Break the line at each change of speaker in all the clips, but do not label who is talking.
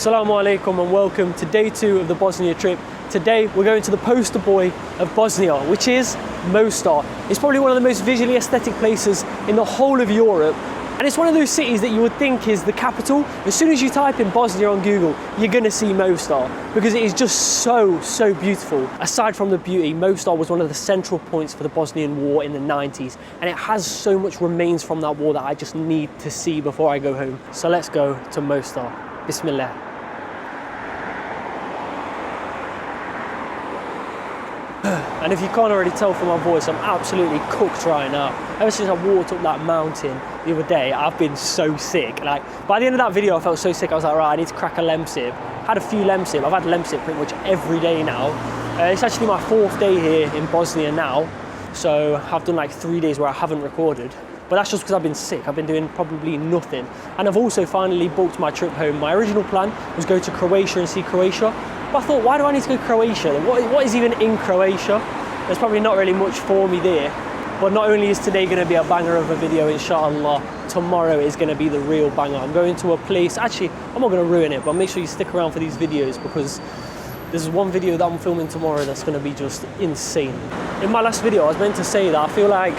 Assalamu alaikum and welcome to day 2 of the Bosnia trip. Today we're going to the poster boy of Bosnia, which is Mostar. It's probably one of the most visually aesthetic places in the whole of Europe. And it's one of those cities that you would think is the capital. As soon as you type in Bosnia on Google, you're gonna see Mostar because it is just so beautiful. Aside from the beauty, Mostar was one of the central points for the Bosnian War in the 90s. And it has so much remains from that war that I just need to see before I go home. So let's go to Mostar. Bismillah. And if you can't already tell from my voice, I'm absolutely cooked right now. Ever since I walked up that mountain the other day, I've been so sick. Like, by the end of that video, I felt so sick, I was like, right, I need to crack a Lemsip. Had a few Lemsip. I've had Lemsip pretty much every day now. It's actually my 4th day here in Bosnia now. So I've done like 3 days where I haven't recorded. But that's just because I've been sick. I've been doing probably nothing. And I've also finally booked my trip home. My original plan was go to Croatia and see Croatia. But I thought, why do I need to go to Croatia? What is even in Croatia? There's probably not really much for me there. But not only is today going to be a banger of a video, inshallah, tomorrow is going to be the real banger. I'm going to a place, actually, I'm not going to ruin it, but make sure you stick around for these videos because there's one video that I'm filming tomorrow that's going to be just insane. In my last video, I was meant to say that I feel like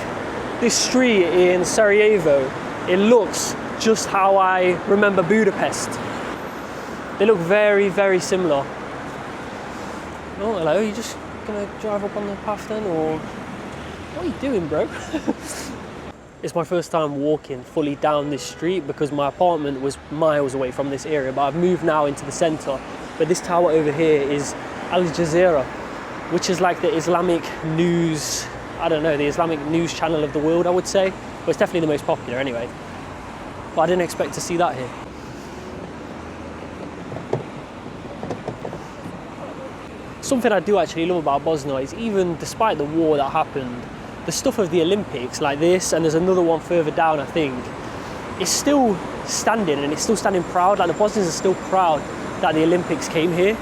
this street in Sarajevo, it looks just how I remember Budapest. They look very similar. Oh, hello, you just gonna drive up on the path then, or what are you doing, bro? It's my first time walking fully down this street because my apartment was miles away from this area, but I've moved now into the centre. But this tower over here is Al Jazeera, which is like the Islamic news, I don't know, the Islamic news channel of the world, I would say. But it's definitely the most popular anyway. But I didn't expect to see that here. Something I do actually love about Bosnia is even despite the war that happened, the stuff of the Olympics like this, and there's another one further down I think, it's still standing and it's still standing proud. Like the Bosnians are still proud that the Olympics came here.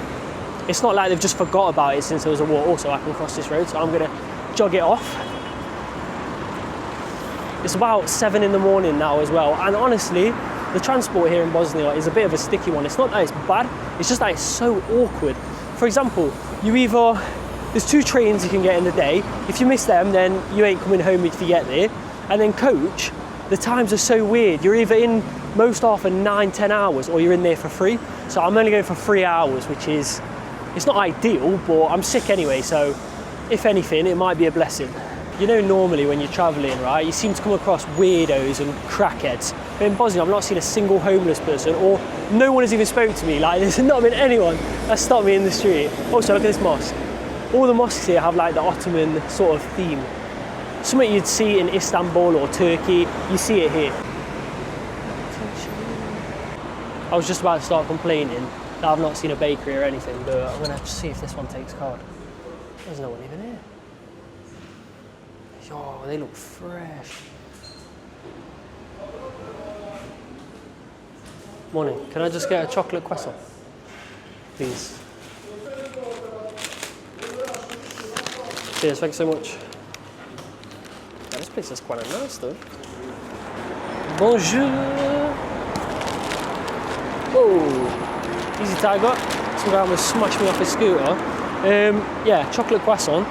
It's not like they've just forgot about it since there was a war. Also, I can cross this road, so I'm gonna jog it off. It's about 7 in the morning now as well, and honestly, the transport here in Bosnia is a bit of a sticky one. It's not that it's bad, it's just that it's so awkward. For example, there's 2 trains you can get in the day. If you miss them, then you ain't coming home if you get there. And then coach, the times are so weird. You're either in Mostar for 9-10 hours or you're in there for free. So I'm only going for 3 hours, which is, it's not ideal, but I'm sick anyway. So if anything, it might be a blessing. You know, normally when you're traveling, right, you seem to come across weirdos and crackheads. But in Bosnia, I've not seen a single homeless person, or no one has even spoke to me. Like, there's not been anyone that stopped me in the street. Also, look at this mosque. All the mosques here have like the Ottoman sort of theme. Something you'd see in Istanbul or Turkey, you see it here. I was just about to start complaining that I've not seen a bakery or anything, but I'm gonna have to see if this one takes card. There's no one even here. Oh, they look fresh. Morning, can I just get a chocolate croissant, please? Cheers, thanks so much. Yeah, this place is quite nice though. Bonjour. Whoa, easy tiger. Some guy almost smashed me off his scooter. Yeah, chocolate croissant.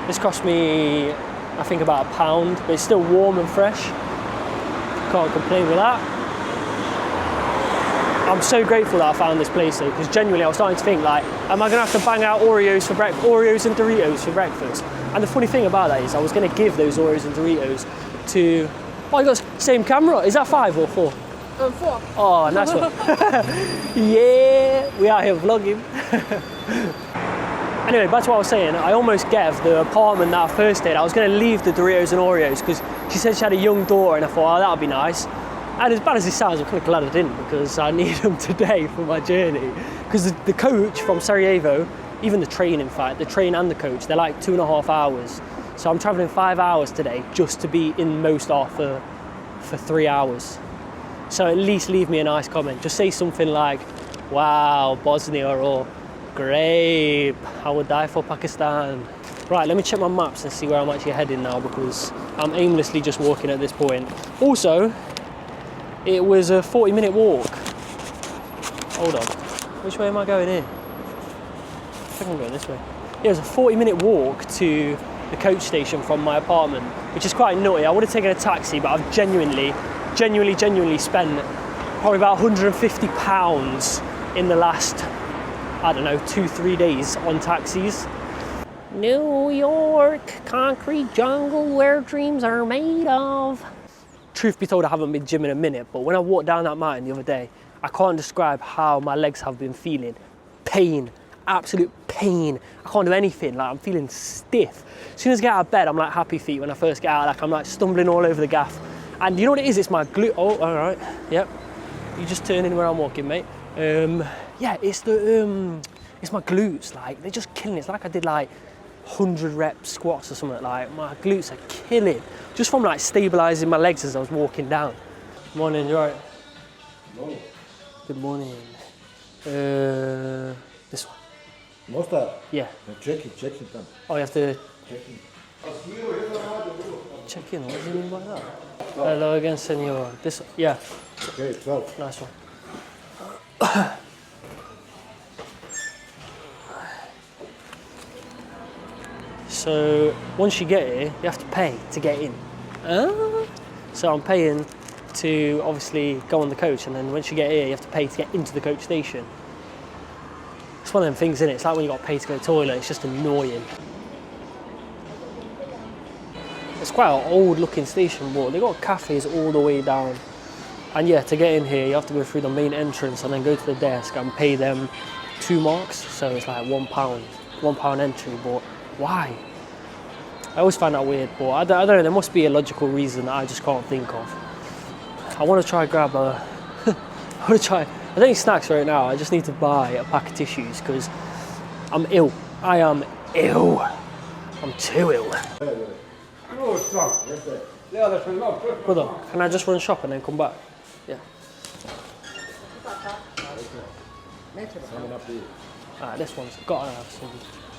This cost me, I think, about £1, but it's still warm and fresh. Can't complain with that. I'm so grateful that I found this place though, because genuinely I was starting to think like, am I gonna have to bang out Oreos and Doritos for breakfast? And the funny thing about that is I was gonna give those Oreos and Doritos to, oh, you got the same camera? Is that 5 or 4?
4.
Oh, nice one. Yeah, we out here vlogging. Anyway, back to what I was saying, I almost gave the apartment that I first stayed. I was going to leave the Doritos and Oreos because she said she had a young daughter and I thought, oh, that would be nice. And as bad as it sounds, I'm kind of glad I didn't because I need them today for my journey. Because the coach from Sarajevo, even the train in fact, the train and the coach, they're like 2.5 hours. So I'm travelling 5 hours today just to be in Mostar for 3 hours. So at least leave me a nice comment. Just say something like, wow, Bosnia, or great, I would die for Pakistan. Right, let me check my maps and see where I'm actually heading now because I'm aimlessly just walking at this point. Also, it was a 40-minute walk. Hold on. Which way am I going here? I think I'm going this way. It was a 40-minute walk to the coach station from my apartment, which is quite nutty. I would have taken a taxi, but I've genuinely spent probably about £150 in the last, I don't know, 2-3 days on taxis. New York, concrete jungle where dreams are made of. Truth be told, I haven't been gym in a minute, but when I walked down that mountain the other day, I can't describe how my legs have been feeling. Pain, absolute pain. I can't do anything, like I'm feeling stiff. As soon as I get out of bed, I'm like happy feet when I first get out, like I'm like stumbling all over the gaff. And you know what it is? It's my glute. Oh, all right, yep. You just turn in where I'm walking, mate. Yeah, it's my glutes, like they're just killing it. It's like I did like 100 rep squats or something. Like my glutes are killing just from like stabilizing my legs as I was walking down. Morning, you right?
Morning.
Good morning. This one.
Mostar?
Yeah.
Check it then.
Oh, you have to
Check it.
check in. What do you mean by that? Hello again, senor. This, yeah.
Okay, 12.
Nice one. So once you get here, you have to pay to get in. So I'm paying to obviously go on the coach, and then once you get here, you have to pay to get into the coach station. It's one of them things, isn't it? It's like when you got to pay to go to the toilet. It's just annoying. It's quite an old looking station, but they've got cafes all the way down. And yeah, to get in here, you have to go through the main entrance and then go to the desk and pay them 2 marks. So it's like £1 entry, but why? I always find that weird, but I don't know, there must be a logical reason that I just can't think of. I want to try grab a, I don't need snacks right now, I just need to buy a pack of tissues because I'm ill. I am ill. I'm too ill. Brother, can I just run shop and then come back? Yeah. Alright, this one's got to have some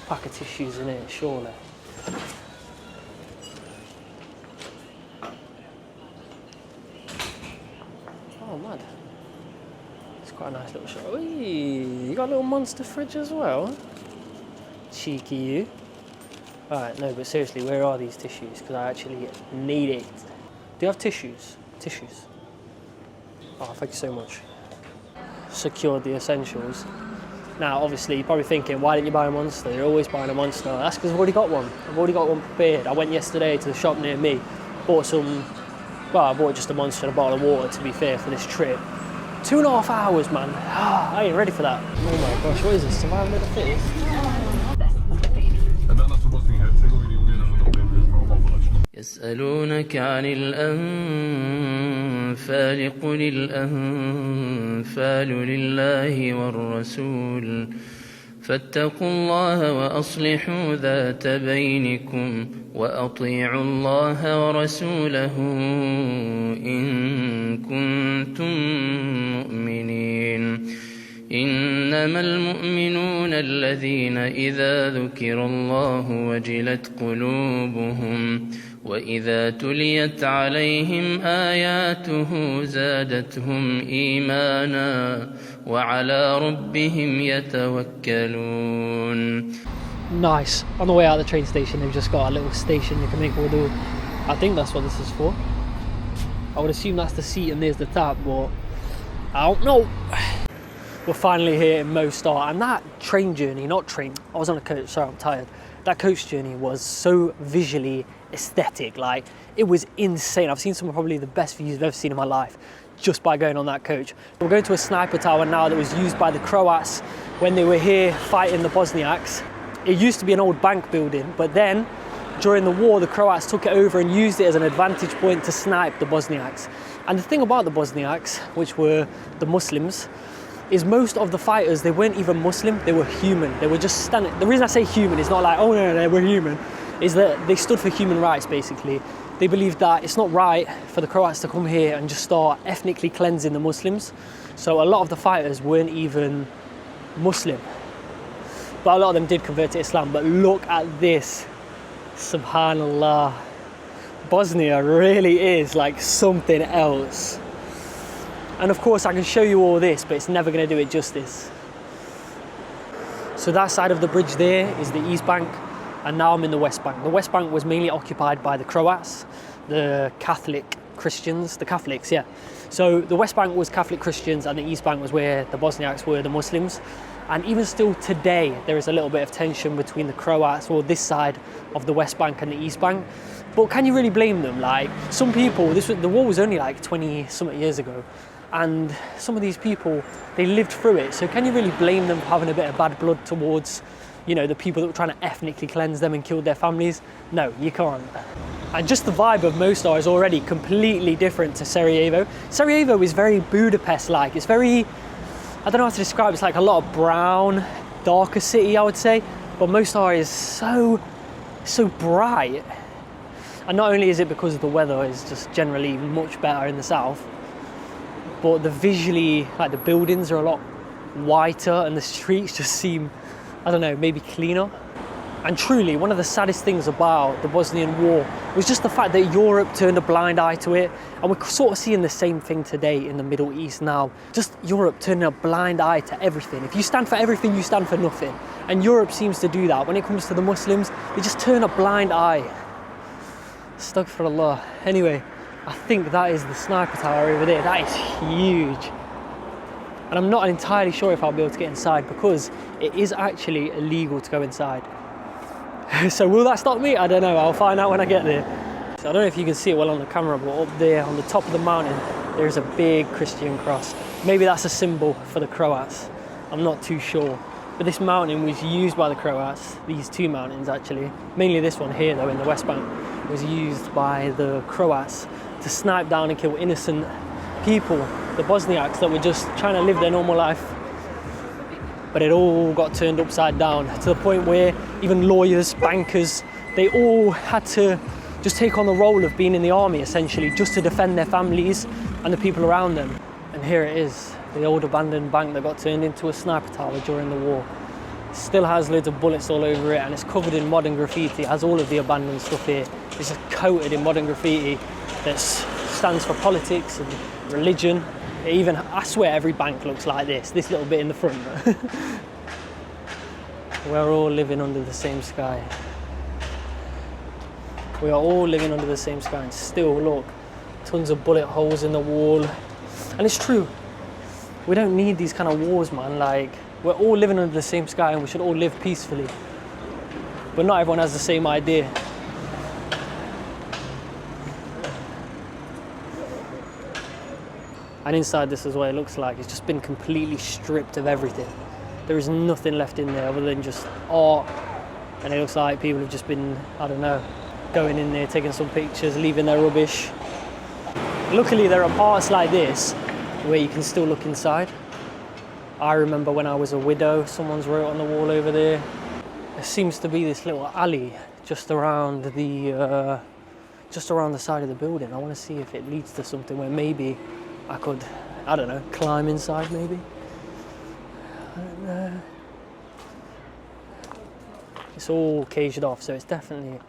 pack of tissues in it, surely. Oh, mad. It's quite a nice little shop. Ooh, you got a little monster fridge as well? Cheeky you. Alright, no, but seriously, where are these tissues? Because I actually need it. Do you have tissues? Tissues. Oh, thank you so much. Secured the essentials. Now, obviously, you're probably thinking, why didn't you buy a Monster? You're always buying a Monster. That's because I've already got one. I've already got one prepared. I went yesterday to the shop near me, bought some, well, I bought just a Monster and a bottle of water, to be fair, for this trip. 2.5 hours, man. I ain't ready for that. Oh my gosh, what is this? Survival of the fittest?
يسألونك عن الأنفال قل الأنفال لله والرسول فاتقوا الله وأصلحوا ذات بينكم وأطيعوا الله ورسوله إن كنتم مؤمنين إنما المؤمنون الذين إذا ذكر الله وجلت قلوبهم وإذا تليت عليهم آياته زادتهم إيمانا وعلى ربهم يتوكلون.
Nice. On the way out of the train station, they've just got a little station you can make wudu. I think that's what this is for. I would assume that's the seat and there's the tap, but I don't know. We're finally here in Mostar, and that train journey, not train, I was on a coach, sorry I'm tired. That coach journey was so visually aesthetic, like it was insane. I've seen some of probably the best views I've ever seen in my life just by going on that coach. We're going to a sniper tower now that was used by the Croats when they were here fighting the Bosniaks. It used to be an old bank building, but then during the war the Croats took it over and used it as an advantage point to snipe the Bosniaks. And the thing about the Bosniaks, which were the Muslims, is most of the fighters, they weren't even Muslim, they were human. They were just standing. The reason I say human is not like, oh no, they were human, is that they stood for human rights basically. They believed that it's not right for the Croats to come here and just start ethnically cleansing the Muslims. So a lot of the fighters weren't even Muslim. But a lot of them did convert to Islam. But look at this, subhanallah. Bosnia really is like something else. And of course I can show you all this, but it's never going to do it justice. So that side of the bridge there is the East Bank, and now I'm in the West Bank. The West Bank was mainly occupied by the Croats, the Catholic Christians, the Catholics, yeah. So the West Bank was Catholic Christians and the East Bank was where the Bosniaks were, the Muslims. And even still today, there is a little bit of tension between the Croats, or this side of the West Bank, and the East Bank. But can you really blame them? Like, some people, the war was only like 20-something years ago, and some of these people, they lived through it. So can you really blame them for having a bit of bad blood towards, you know, the people that were trying to ethnically cleanse them and killed their families? No, you can't. And just the vibe of Mostar is already completely different to Sarajevo. Sarajevo is very Budapest-like. It's very, I don't know how to describe it. It's like a lot of brown, darker city, I would say. But Mostar is so bright. And not only is it because the weather is just generally much better in the south, but the visually, like the buildings are a lot whiter and the streets just seem, I don't know, maybe cleaner. And truly, one of the saddest things about the Bosnian War was just the fact that Europe turned a blind eye to it. And we're sort of seeing the same thing today in the Middle East now. Just Europe turning a blind eye to everything. If you stand for everything, you stand for nothing. And Europe seems to do that. When it comes to the Muslims, they just turn a blind eye. Astaghfirullah. Anyway, I think that is the sniper tower over there. That is huge. And I'm not entirely sure if I'll be able to get inside because it is actually illegal to go inside. So will that stop me? I don't know, I'll find out when I get there. So I don't know if you can see it well on the camera, but up there on the top of the mountain, there's a big Christian cross. Maybe that's a symbol for the Croats. I'm not too sure. But this mountain was used by the Croats, these two mountains actually. Mainly this one here though in the West Bank was used by the Croats to snipe down and kill innocent people, the Bosniaks that were just trying to live their normal life. But it all got turned upside down to the point where even lawyers, bankers, they all had to just take on the role of being in the army essentially, just to defend their families and the people around them. And here it is, the old abandoned bank that got turned into a sniper tower during the war. It still has loads of bullets all over it and it's covered in modern graffiti. It has all of the abandoned stuff here. It's just coated in modern graffiti that stands for politics and religion. Even, I swear every bank looks like this little bit in the front. We're all living under the same sky. We are all living under the same sky and still look, tons of bullet holes in the wall. And it's true, we don't need these kind of wars, man. Like, we're all living under the same sky and we should all live peacefully. But not everyone has the same idea. And inside this is what it looks like. It's just been completely stripped of everything. There is nothing left in there other than just art. And it looks like people have just been, I don't know, going in there, taking some pictures, leaving their rubbish. Luckily, there are parts like this where you can still look inside. I remember when I was a widow, someone's wrote on the wall over there. There seems to be this little alley just around the side of the building. I want to see if it leads to something where maybe I could, I don't know, climb inside maybe. I don't know. It's all caged off, so it's definitely,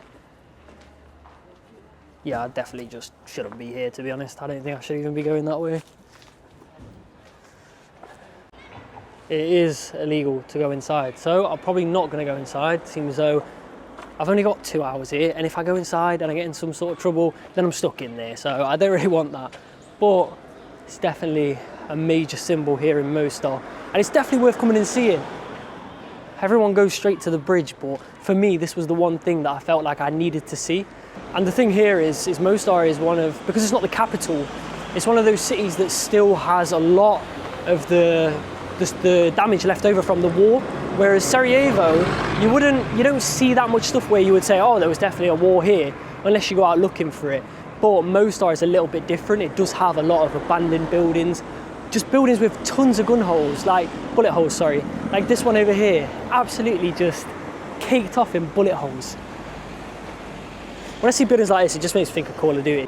yeah, I definitely just shouldn't be here, to be honest. I don't think I should even be going that way. It is illegal to go inside, so I'm probably not going to go inside. Seems though I've only got 2 hours here, and if I go inside and I get in some sort of trouble, then I'm stuck in there, so I don't really want that. But it's definitely a major symbol here in Mostar, and it's definitely worth coming and seeing. Everyone goes straight to the bridge, but for me, this was the one thing that I felt like I needed to see. And the thing here is Mostar is one of, because it's not the capital, it's one of those cities that still has a lot of the damage left over from the war. Whereas Sarajevo, you don't see that much stuff where you would say, oh, there was definitely a war here, unless you go out looking for it. But Mostar is a little bit different. It does have a lot of abandoned buildings, just buildings with tons of gun holes, like bullet holes, sorry. Like this one over here, absolutely just caked off in bullet holes. When I see buildings like this, it just makes me think of Call of Duty.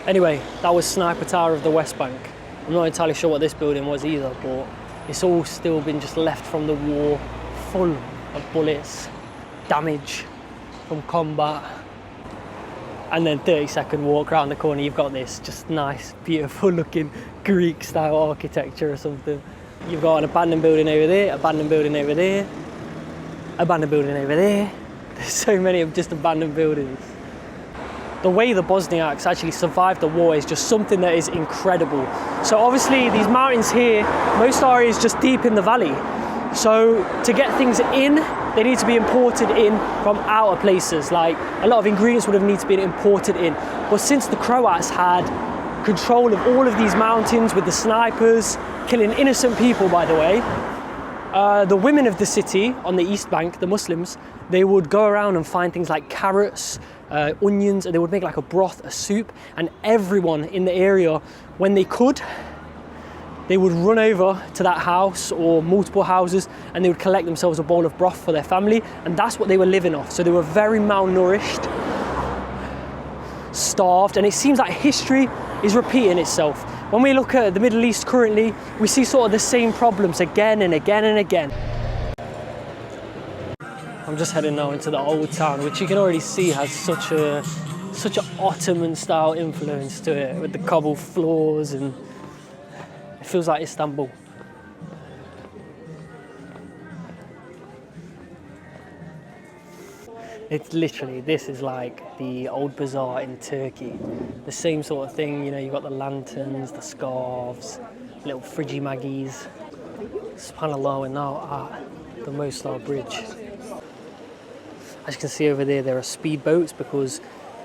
Anyway, that was Sniper Tower of the West Bank. I'm not entirely sure what this building was either, but it's all still been just left from the war, full of bullets, damage from combat. And then 30-second walk around the corner, you've got this just nice, beautiful looking Greek style architecture or something. You've got an abandoned building over there, abandoned building over there, abandoned building over there. There's so many of just abandoned buildings. The way the Bosniaks actually survived the war is just something that is incredible. So obviously these mountains here, Mostar is just deep in the valley. So to get things in, they need to be imported in from outer places. Like a lot of ingredients would have needed to be imported in. But since the Croats had control of all of these mountains with the snipers, killing innocent people, by the way, the women of the city on the East Bank, the Muslims, they would go around and find things like carrots, onions, and they would make like a broth, a soup, and everyone in the area, when they could, they would run over to that house or multiple houses and they would collect themselves a bowl of broth for their family, and that's what they were living off. So they were very malnourished, starved, and it seems like history is repeating itself. When we look at the Middle East currently, we see sort of the same problems again and again and again. I'm just heading now into the old town, which you can already see has such an Ottoman style influence to it, with the cobble floors, and it feels like Istanbul. It's literally, this is like the old bazaar in Turkey. The same sort of thing, you know, you've got the lanterns, the scarves, little fridgy maggies. SubhanAllah, we're now at the Mostar Bridge. As you can see over there, there are speedboats because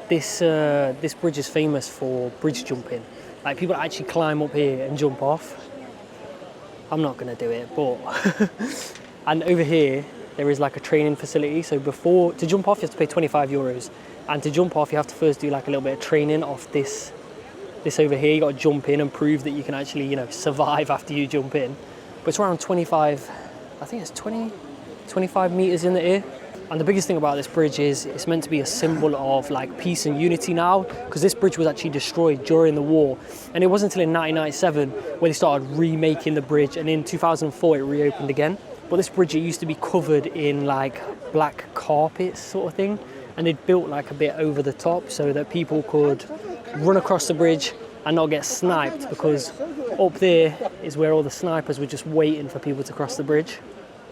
this bridge is famous for bridge jumping. Like people actually climb up here and jump off. I'm not gonna do it, but and over here there is like a training facility. So to jump off you have to pay 25 euros, and to jump off you have to first do like a little bit of training off this over here. You got to jump in and prove that you can actually, you know, survive after you jump in. But it's around 25, I think it's 25 meters in the air. And the biggest thing about this bridge is it's meant to be a symbol of like peace and unity now, because this bridge was actually destroyed during the war. And it wasn't until in 1997 when they started remaking the bridge, and in 2004 it reopened again. But this bridge, it used to be covered in like black carpets sort of thing, and they'd built like a bit over the top so that people could run across the bridge and not get sniped, because up there is where all the snipers were just waiting for people to cross the bridge.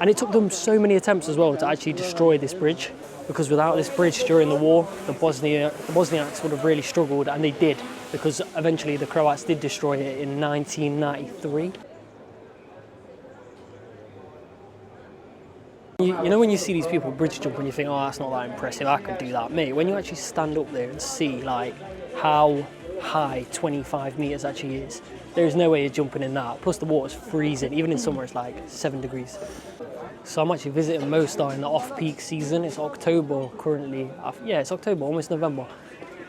And it took them so many attempts as well to actually destroy this bridge, because without this bridge during the war, the Bosniaks would have really struggled, and they did, because eventually the Croats did destroy it in 1993. You know when you see these people bridge jump and you think, oh, that's not that impressive, I could do that. Mate, when you actually stand up there and see like how high 25 meters actually is, there is no way you're jumping in that. Plus the water's freezing, even in summer it's like 7 degrees. So I'm actually visiting Mostar in the off-peak season. It's October currently. Yeah, it's October, almost November.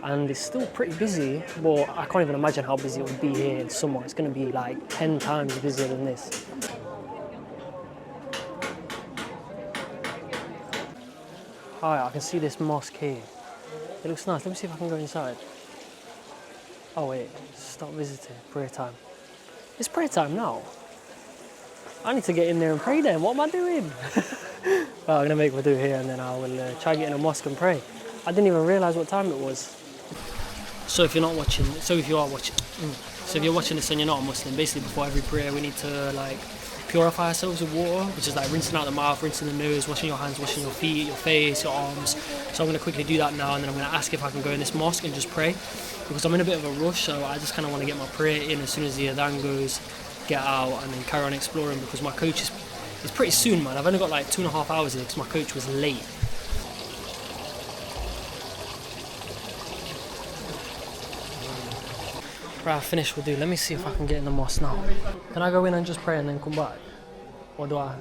And it's still pretty busy, but I can't even imagine how busy it would be here in summer. It's going to be like 10 times busier than this. Hi, I can see this mosque here. It looks nice. Let me see if I can go inside. Oh wait, stop visiting. Prayer time. It's prayer time now. I need to get in there and pray then. What am I doing? Well, I'm gonna make wudu here and then I will try to get in a mosque and pray. I didn't even realise what time it was. So if you're watching this and you're not a Muslim, basically before every prayer we need to like purify ourselves with water, which is like rinsing out the mouth, rinsing the nose, washing your hands, washing your feet, your face, your arms. So I'm going to quickly do that now, and then I'm going to ask if I can go in this mosque and just pray, because I'm in a bit of a rush, so I just kind of want to get my prayer in as soon as the adhan goes, get out and then carry on exploring, because my coach is pretty soon, man. I've only got like 2.5 hours here because my coach was late. Right, I finished wudu. Let me see if I can get in the mosque now. Can I go in and just pray and then come back? Or can I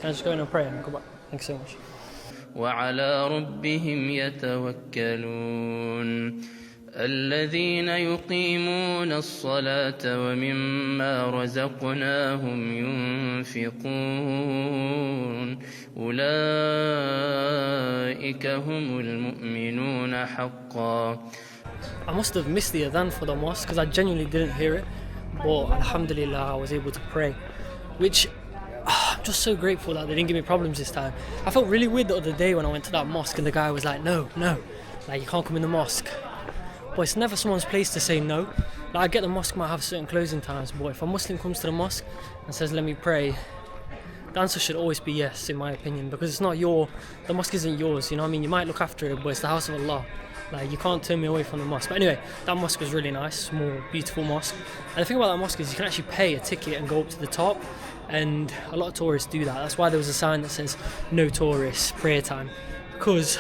just go in and pray and come back? Thanks so much.
وعلى ربهم يتوكلون الذين يقيمون الصلاة ومما رزقناهم ينفقون أولئك هم المؤمنون حقا.
I must have missed the adhan for the mosque because I genuinely didn't hear it, but alhamdulillah I was able to pray, which I'm just so grateful that they didn't give me problems this time. I felt really weird the other day when I went to that mosque and the guy was like, no, like you can't come in the mosque. But it's never someone's place to say no. Like I get the mosque might have certain closing times, but if a Muslim comes to the mosque and says let me pray, the answer should always be yes, in my opinion, because it's not the mosque isn't yours, you know what I mean? You might look after it, but it's the house of Allah. Like, you can't turn me away from the mosque. But anyway, that mosque was really nice, small, beautiful mosque. And the thing about that mosque is you can actually pay a ticket and go up to the top, and a lot of tourists do that. That's why there was a sign that says no tourists, prayer time, because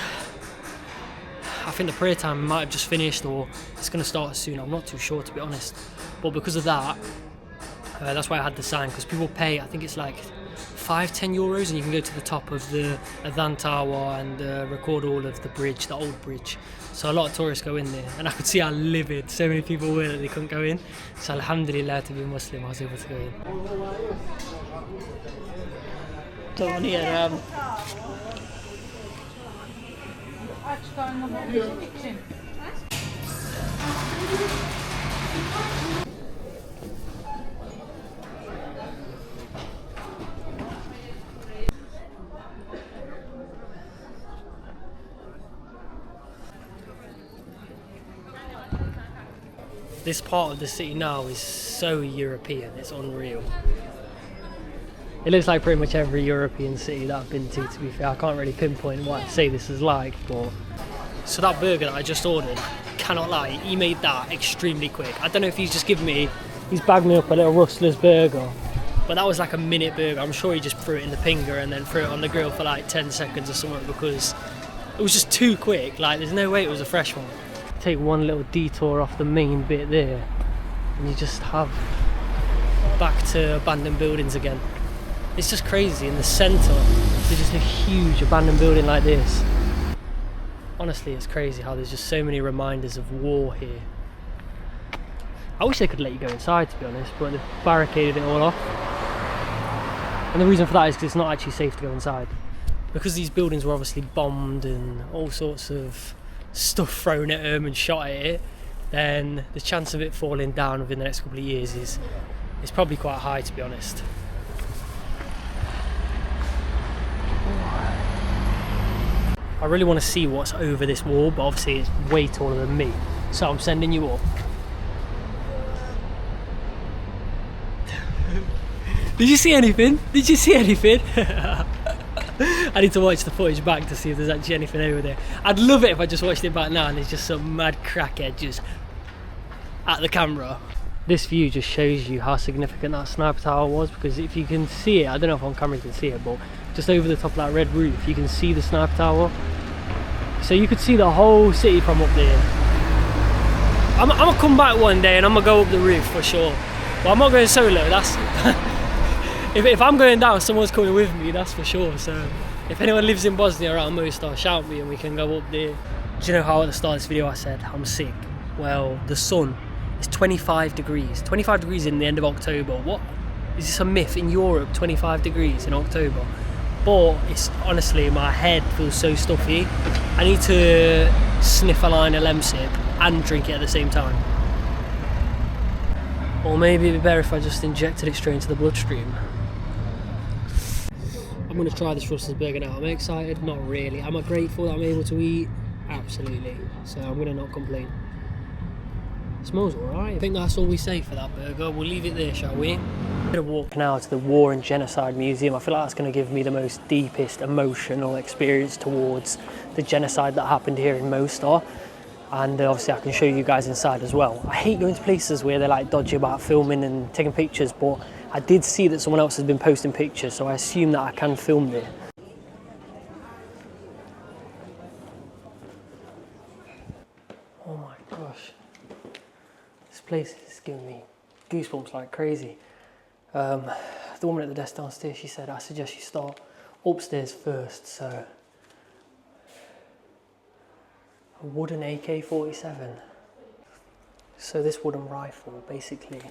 I think the prayer time might have just finished, or it's going to start soon. I'm not too sure, to be honest. But because of that, that's why I had the sign, because people pay, I think it's like 5-10 euros, and you can go to the top of the Adhan Tower and record all of the bridge, the old bridge. So a lot of tourists go in there, and I could see how livid so many people were that they couldn't go in. So alhamdulillah, to be Muslim, I was able to go in. This part of the city now is so European, it's unreal. It looks like pretty much every European city that I've been to be fair. I can't really pinpoint what I'd say this is like, but... So that burger that I just ordered, cannot lie, he made that extremely quick. I don't know if he's just given me, he's bagged me up a little Rustler's burger, but that was like a minute burger. I'm sure he just threw it in the pinger and then threw it on the grill for like 10 seconds or something, because it was just too quick. Like, there's no way it was a fresh one. Take one little detour off the main bit there, and you just have back to abandoned buildings again. It's just crazy. In the centre, there's just a huge abandoned building like this. Honestly, it's crazy how there's just so many reminders of war here. I wish they could let you go inside, to be honest, but they've barricaded it all off. And the reason for that is because it's not actually safe to go inside. Because these buildings were obviously bombed and all sorts of stuff thrown at them and shot at it, then the chance of it falling down within the next couple of years is probably quite high, to be honest. I really want to see what's over this wall, but obviously it's way taller than me, so I'm sending you up. Did you see anything? Did you see anything? I need to watch the footage back to see if there's actually anything over there. I'd love it if I just watched it back now and there's just some mad crackhead just at the camera. This view just shows you how significant that sniper tower was, because if you can see it, I don't know if on camera you can see it, but just over the top of that red roof you can see the sniper tower. So you could see the whole city from up there. I'm gonna come back one day and I'm gonna go up the roof for sure. But I'm not going solo, that's... If I'm going down, someone's coming with me, that's for sure. So if anyone lives in Bosnia around Mostar, shout me and we can go up there. Do you know how at the start of this video I said I'm sick? Well, the sun is 25 degrees. 25 degrees in the end of October. What? Is this a myth? In Europe, 25 degrees in October? But it's honestly, my head feels so stuffy. I need to sniff a line of Lemsip and drink it at the same time. Or maybe it'd be better if I just injected it straight into the bloodstream. I'm going to try this Rustler's burger now. I'm excited? Not really. Am I grateful that I'm able to eat? Absolutely. So I'm going to not complain. It smells alright. I think that's all we say for that burger. We'll leave it there, shall we? I'm going to walk now to the War and Genocide Museum. I feel like that's going to give me the most deepest emotional experience towards the genocide that happened here in Mostar. And obviously I can show you guys inside as well. I hate going to places where they're like dodgy about filming and taking pictures, but I did see that someone else has been posting pictures, so I assume that I can film there. Oh my gosh. This place is giving me goosebumps like crazy. The woman at the desk downstairs, she said, I suggest you start upstairs first, so... A wooden AK-47. So this wooden rifle, basically,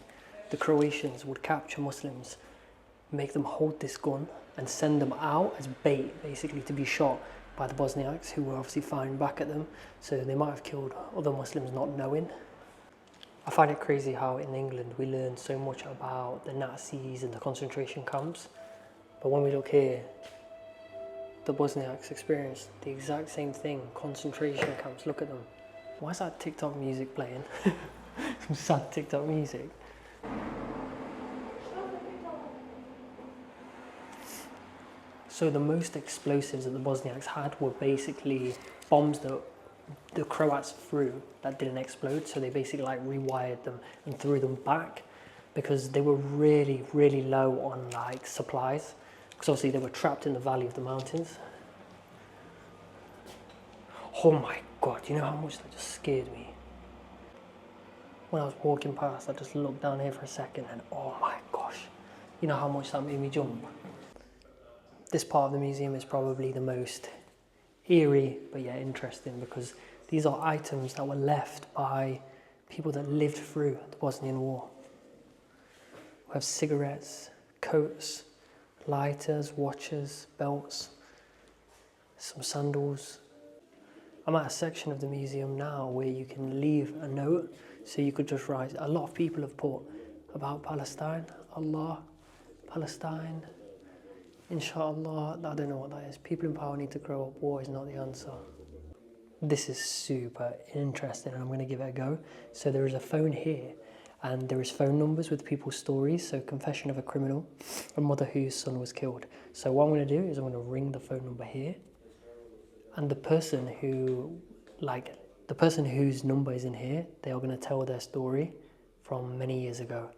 the Croatians would capture Muslims, make them hold this gun and send them out as bait, basically, to be shot by the Bosniaks, who were obviously firing back at them. So they might have killed other Muslims not knowing. I find it crazy how in England we learn so much about the Nazis and the concentration camps, but when we look here, the Bosniaks experienced the exact same thing, concentration camps. Look at them. Why is that TikTok music playing? Some sad TikTok music. So the most explosives that the Bosniaks had were basically bombs that the Croats threw that didn't explode. So they basically like rewired them and threw them back because they were really, really low on like supplies. Because obviously they were trapped in the valley of the mountains. Oh my God, you know how much that just scared me? When I was walking past, I just looked down here for a second and oh my gosh, you know how much that made me jump? This part of the museum is probably the most eerie, but yeah, interesting, because these are items that were left by people that lived through the Bosnian War. We have cigarettes, coats, lighters, watches, belts, some sandals. I'm at a section of the museum now where you can leave a note, so you could just write. A lot of people have put about Palestine, Allah, Palestine, Inshallah. I don't know what that is. People in power need to grow up. War is not the answer. This is super interesting and I'm going to give it a go. So there is a phone here and there is phone numbers with people's stories. So confession of a criminal, a mother whose son was killed. So what I'm going to do is I'm going to ring the phone number here, and the person whose number is in here, they are going to tell their story from many years ago.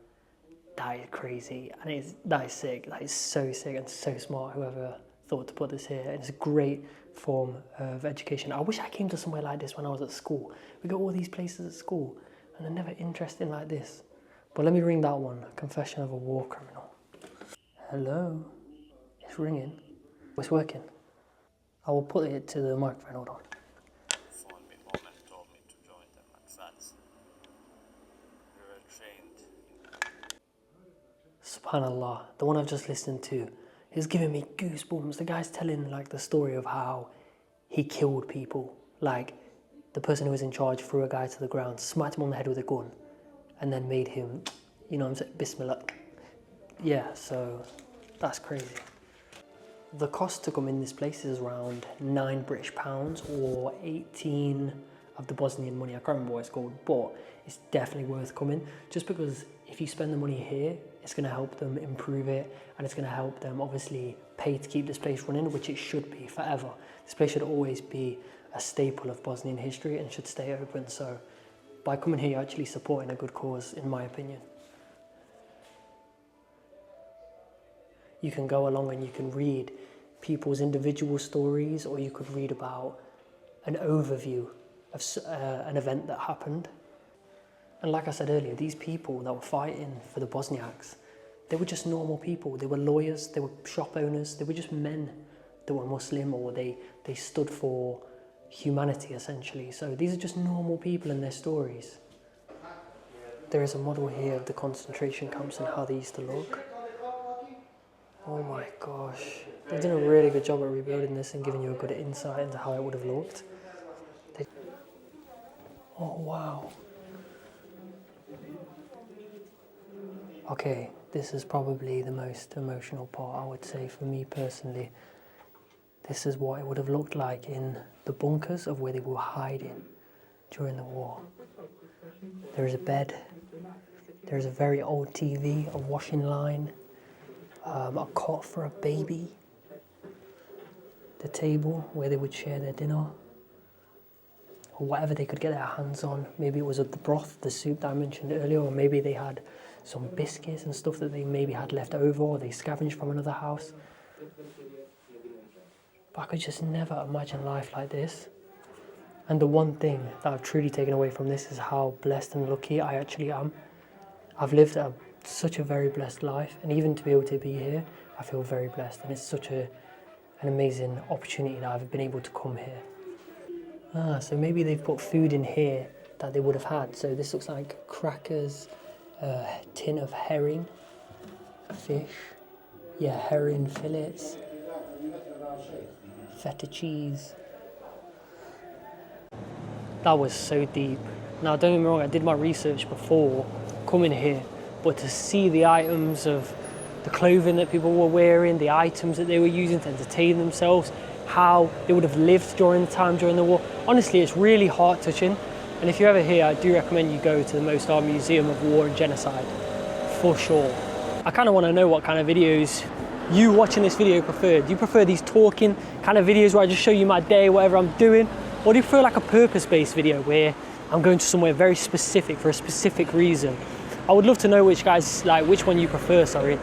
That is crazy, and that is sick. That is so sick and so smart, whoever thought to put this here. It's a great form of education. I wish I came to somewhere like this when I was at school. We got all these places at school, and they're never interesting like this. But let me ring that one, confession of a war criminal. Hello, it's ringing. It's working. I will put it to the microphone, hold on. SubhanAllah, the one I've just listened to is giving me goosebumps. The guy's telling like the story of how he killed people. Like the person who was in charge threw a guy to the ground, smacked him on the head with a gun, and then made him, you know what I'm saying, Bismillah. Yeah, so that's crazy. The cost to come in this place is around £9 British or 18 of the Bosnian money. I can't remember what it's called, but it's definitely worth coming, just because if you spend the money here, it's going to help them improve it, and it's going to help them obviously pay to keep this place running, which it should be forever. This place should always be a staple of Bosnian history and should stay open. So by coming here, you're actually supporting a good cause, in my opinion. You can go along and you can read people's individual stories, or you could read about an overview of an event that happened. And like I said earlier, these people that were fighting for the Bosniaks, they were just normal people. They were lawyers, they were shop owners, they were just men that were Muslim, or they stood for humanity essentially. So these are just normal people and their stories. There is a model here of the concentration camps and how they used to look. Oh my gosh. They've done a really good job at rebuilding this and giving you a good insight into how it would have looked. Oh wow. Okay, this is probably the most emotional part, I would say, for me personally. This is what it would have looked like in the bunkers of where they were hiding during the war. There is a bed, there is a very old TV, a washing line, a cot for a baby, the table where they would share their dinner, or whatever they could get their hands on. Maybe it was the broth, the soup that I mentioned earlier, or maybe they had some biscuits and stuff that they maybe had left over, or they scavenged from another house. But I could just never imagine life like this. And the one thing that I've truly taken away from this is how blessed and lucky I actually am. I've lived such a very blessed life, and even to be able to be here, I feel very blessed, and it's such an amazing opportunity that I've been able to come here. So maybe they've put food in here that they would have had. So this looks like crackers, a tin of herring, fish, yeah, herring fillets, feta cheese. That was so deep. Now don't get me wrong, I did my research before coming here, but to see the items of the clothing that people were wearing, the items that they were using to entertain themselves, how they would have lived during the war, honestly it's really heart touching. And if you're ever here, I do recommend you go to the Mostar Museum of War and Genocide, for sure. I kind of want to know what kind of videos you watching this video prefer? Do you prefer these talking kind of videos where I just show you my day, whatever I'm doing? Or do you prefer like a purpose-based video where I'm going to somewhere very specific for a specific reason? I would love to know which one you prefer, sorry.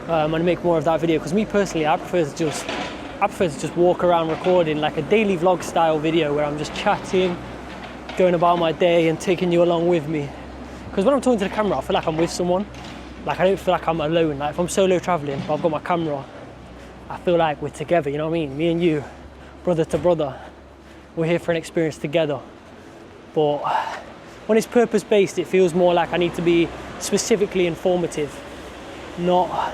I'm gonna make more of that video, because me personally, I prefer to just walk around recording like a daily vlog style video where I'm just chatting, going about my day and taking you along with me. Because when I'm talking to the camera, I feel like I'm with someone. Like I don't feel like I'm alone. Like if I'm solo traveling, but I've got my camera, I feel like we're together, you know what I mean? Me and you, brother to brother, we're here for an experience together. But when it's purpose-based, it feels more like I need to be specifically informative, not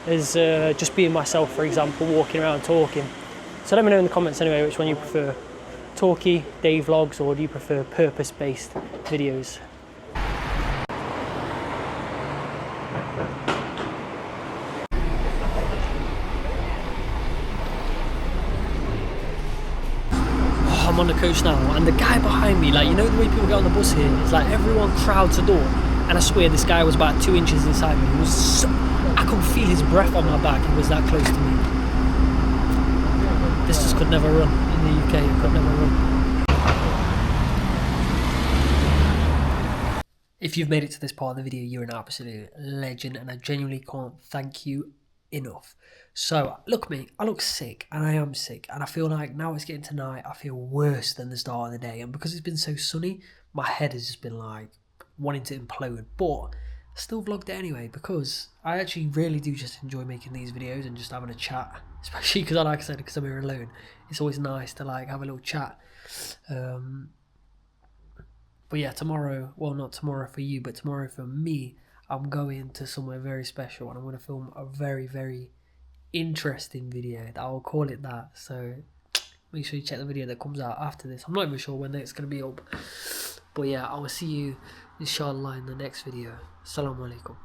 as just being myself, for example, walking around talking. So let me know in the comments anyway which one you prefer, talky day vlogs, or do you prefer purpose-based videos? I'm on the coach now, and the guy behind me, like, you know the way people get on the bus here, it's like everyone crowds the door, and I swear this guy was about 2 inches inside me. He was so, I could feel his breath on my back. He was that close to me. This just could never run in the UK. It could never run. If you've made it to this part of the video, you're an absolute legend, and I genuinely can't thank you enough. So look, me, I look sick, and I am sick, and I feel like now it's getting to night, I feel worse than the start of the day, and because it's been so sunny, my head has just been like wanting to implode. But I still vlogged it anyway, because I actually really do just enjoy making these videos and just having a chat, especially because, like I said, because I'm here alone, it's always nice to like have a little chat. But yeah, tomorrow, well, not tomorrow for you, but tomorrow for me, I'm going to somewhere very special, and I'm going to film a very, very interesting video. I'll call it that. So make sure you check the video that comes out after this. I'm not even sure when it's going to be up. But yeah, I will see you, inshallah, in the next video. Assalamu alaikum.